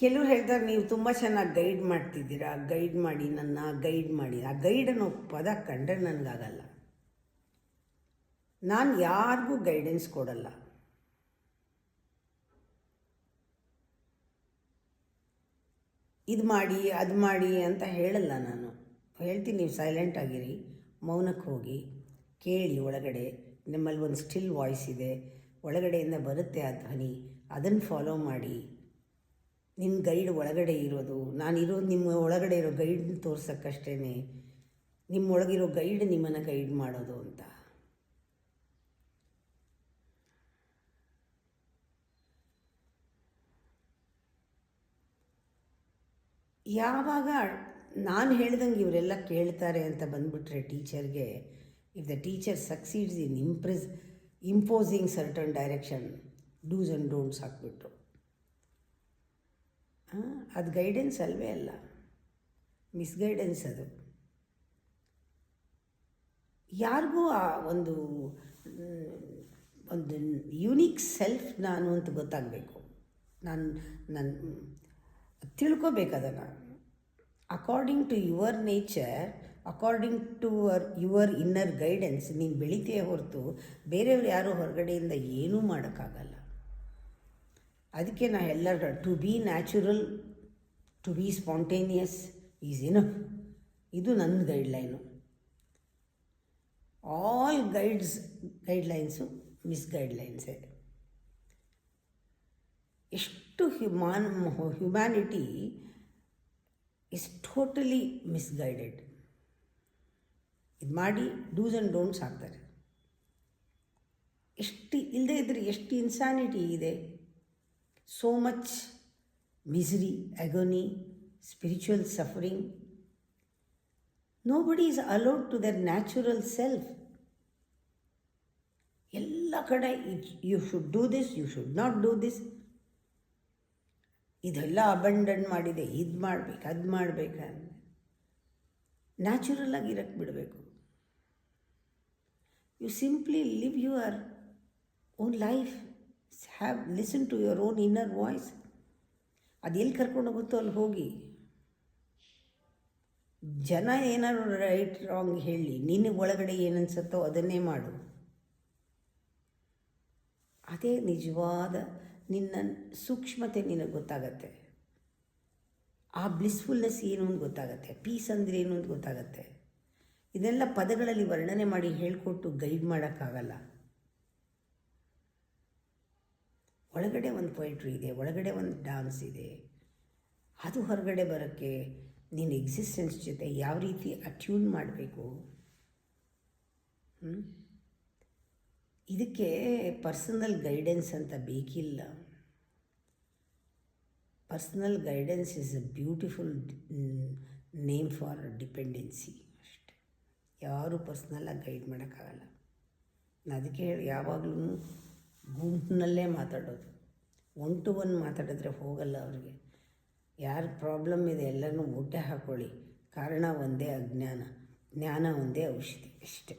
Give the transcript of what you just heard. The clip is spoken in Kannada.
ಕೆಲವ್ರು ಹೇಳ್ತಾರೆ ನೀವು ತುಂಬ ಚೆನ್ನಾಗಿ ಗೈಡ್ ಮಾಡ್ತಿದ್ದೀರಾ, ಗೈಡ್ ಮಾಡಿ ಗೈಡ್ ಮಾಡಿ. ಆ ಗೈಡ್ ಅನ್ನೋ ಪದ ಕಂಡ್ರೆ ನನಗಾಗಲ್ಲ. ನಾನು ಯಾರಿಗೂ ಗೈಡೆನ್ಸ್ ಕೊಡಲ್ಲ. ಇದು ಮಾಡಿ ಅದು ಮಾಡಿ ಅಂತ ಹೇಳಲ್ಲ. ನಾನು ಹೇಳ್ತೀನಿ, ನೀವು ಸೈಲೆಂಟ್ ಆಗಿರಿ, ಮೌನಕ್ಕೆ ಹೋಗಿ ಕೇಳಿ. ಒಳಗಡೆ ನಿಮ್ಮಲ್ಲಿ ಒಂದು ಸ್ಟಿಲ್ ವಾಯ್ಸ್ ಇದೆ, ಒಳಗಡೆಯಿಂದ ಬರುತ್ತೆ ಆ ಧ್ವನಿ, ಅದನ್ನು ಫಾಲೋ ಮಾಡಿ. ನಿಮ್ಮ ಗೈಡ್ ಒಳಗಡೆ ಇರೋದು, ನಾನಿರೋದು ನಿಮ್ಮ ಒಳಗಡೆ ಇರೋ ಗೈಡ್ನ ತೋರ್ಸೋಕ್ಕಷ್ಟೇ. ನಿಮ್ಮೊಳಗಿರೋ ಗೈಡ್ ನಿಮ್ಮನ್ನು ಗೈಡ್ ಮಾಡೋದು ಅಂತ. ಯಾವಾಗ ನಾನು ಹೇಳ್ದಂಗೆ ಇವರೆಲ್ಲ ಕೇಳ್ತಾರೆ ಅಂತ ಬಂದುಬಿಟ್ರೆ ಟೀಚರ್ಗೆ, if the teacher succeeds in imposing certain direction, dos and don'ts ಹಾಕ್ಬಿಟ್ರು, ಅದು ಗೈಡೆನ್ಸ್ ಅಲ್ವೇ ಅಲ್ಲ, ಮಿಸ್ಗೈಡೆನ್ಸ್ ಅದು. ಯಾರಿಗೂ ಆ ಒಂದು ಯುನೀಕ್ ಸೆಲ್ಫ್ ನಾನು ಅಂತ ಗೊತ್ತಾಗಬೇಕು. ನಾನು ತಿಳ್ಕೊಬೇಕು ಅದನ್ನು. According to your nature, according to your inner guidance ನೀನು ಬೆಳಿತೀಯ ಹೊರತು ಬೇರೆಯವ್ರು ಯಾರೂ ಹೊರಗಡೆಯಿಂದ ಏನೂ ಮಾಡೋಕ್ಕಾಗಲ್ಲ. ಅದಕ್ಕೆ ನಾ ಎಲ್ಲರೂ to be natural, to be spontaneous is enough. ಇದು ನನ್ನ ಗೈಡ್ಲೈನು. All guidelines ಮಿಸ್ಗೈಡ್ಲೈನ್ಸೇ. ಎಷ್ಟು ಹ್ಯುಮ್ಯಾನಿಟಿ ಇಸ್ ಟೋಟಲಿ ಮಿಸ್ಗೈಡೆಡ್. ಇದು ಮಾಡಿ ಡೂಸ್ ಆ್ಯಂಡ್ ಡೋಂಟ್ಸ್ ಹಾಕ್ತಾರೆ. ಎಷ್ಟು ಇಲ್ಲದೆ ಇದ್ದರೆ ಎಷ್ಟು ಇನ್ಸಾನಿಟಿ ಇದೆ. So much misery, agony, spiritual suffering. Nobody is allowed to their natural self. ಎಲ್ಲ ಕಡೆ you should do this, you should not do this, ಇದೆಲ್ಲ ಅಬಂಡನ್ ಮಾಡಿದೆ, ಇದು ಮಾಡಬೇಕು ಅದು ಮಾಡಬೇಕಂದ್ರೆ ನ್ಯಾಚುರಲ್ ಆಗಿರಕ್ಕೆ ಬಿಡಬೇಕು. You simply live your own life. Listen to your own inner voice. ಅದು ಎಲ್ಲಿ ಕರ್ಕೊಂಡು ಹೋಗುತ್ತೋ ಅಲ್ಲಿ ಹೋಗಿ. ಜನ ಏನಾದ್ರು ರೈಟ್ ರಾಂಗ್ ಹೇಳಿ, ನಿನಗೆ ಒಳಗಡೆ ಏನನ್ಸುತ್ತೋ ಅದನ್ನೇ ಮಾಡು. ಅದೇ ನಿಜವಾದ ನಿನ್ನ ಸೂಕ್ಷ್ಮತೆ ನಿನಗೆ ಗೊತ್ತಾಗತ್ತೆ. ಆ ಬ್ಲಿಸ್ಫುಲ್ನೆಸ್ ಏನು ಅಂತ ಗೊತ್ತಾಗತ್ತೆ, ಪೀಸ್ ಅಂದರೆ ಏನು ಅಂತ ಗೊತ್ತಾಗತ್ತೆ. ಇದೆಲ್ಲ ಪದಗಳಲ್ಲಿ ವರ್ಣನೆ ಮಾಡಿ ಹೇಳಿಕೊಟ್ಟು ಗೈಡ್ ಮಾಡೋಕ್ಕಾಗಲ್ಲ. ಒಳಗಡೆ ಒಂದು ಪೊಯಿಟ್ರಿ ಇದೆ, ಒಳಗಡೆ ಒಂದು ಡಾನ್ಸ್ ಇದೆ. ಅದು ಹೊರಗಡೆ ಬರೋಕ್ಕೆ ನೀನು ಎಕ್ಸಿಸ್ಟೆನ್ಸ್ ಜೊತೆ ಯಾವ ರೀತಿ ಅಟ್ಯೂನ್ ಮಾಡಬೇಕು. ಇದಕ್ಕೆ ಪರ್ಸನಲ್ ಗೈಡೆನ್ಸ್ ಅಂತ ಬೇಕಿಲ್ಲ. Personal guidance is a beautiful name for dependency ಅಷ್ಟೆ. ಯಾರೂ ಪರ್ಸ್ನಲ್ಲಾಗಿ ಗೈಡ್ ಮಾಡೋಕ್ಕಾಗಲ್ಲ. ಅದಕ್ಕೆ ಹೇಳಿ ಯಾವಾಗಲೂ ಗುಂಪಿನಲ್ಲೇ ಮಾತಾಡೋದು. 1 to 1 ಮಾತಾಡಿದ್ರೆ ಹೋಗಲ್ಲ ಅವ್ರಿಗೆ. ಯಾರು ಪ್ರಾಬ್ಲಮ್ ಇದೆ ಎಲ್ಲನೂ ಒಟ್ಟೆ ಹಾಕ್ಕೊಳ್ಳಿ. ಕಾರಣ ಒಂದೇ, ಅಜ್ಞಾನ. ಜ್ಞಾನ ಒಂದೇ ಔಷಧಿ ಅಷ್ಟೇ.